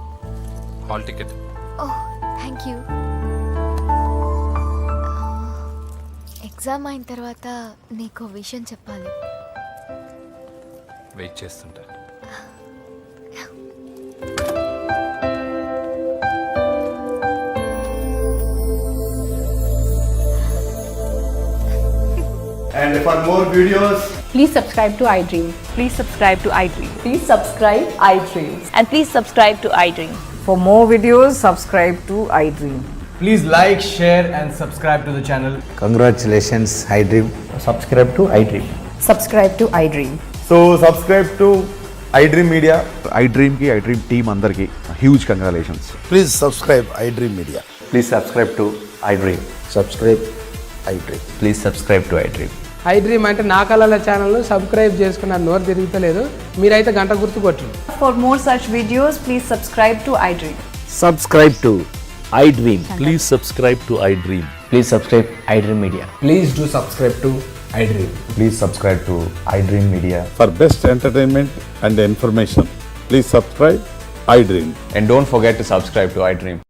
Hall ticket. Oh thank you. Exam అయిన తర్వాత నీకు విషయం చెప్పాలి. వెయిట్ చేస్తుంటా. And for more videos, Please subscribe to iDream. Please subscribe to iDream. Please subscribe iDream. And please subscribe to iDream. For more videos, subscribe to iDream. please like, share and subscribe to the channel. Congratulations iDream. Subscribe to iDream. Subscribe to iDream. So subscribe to iDream Media. iDream కి iDream team అందరికి huge congratulations. Please subscribe iDream media. Please subscribe to iDream. Subscribe iDream. Please subscribe to iDream. iDream అంటే నా కళల channel subscribe చేసుకున్న నోరు తిరుగుతలేదు, మీరైతే గంట గుర్తు కొట్టండి. For more such videos, please subscribe to iDream. Subscribe to iDream. Please subscribe to iDream. Please subscribe iDream media. Please do subscribe to iDream. Please subscribe to iDream media. For best entertainment and information, please subscribe iDream. And don't forget to subscribe to iDream.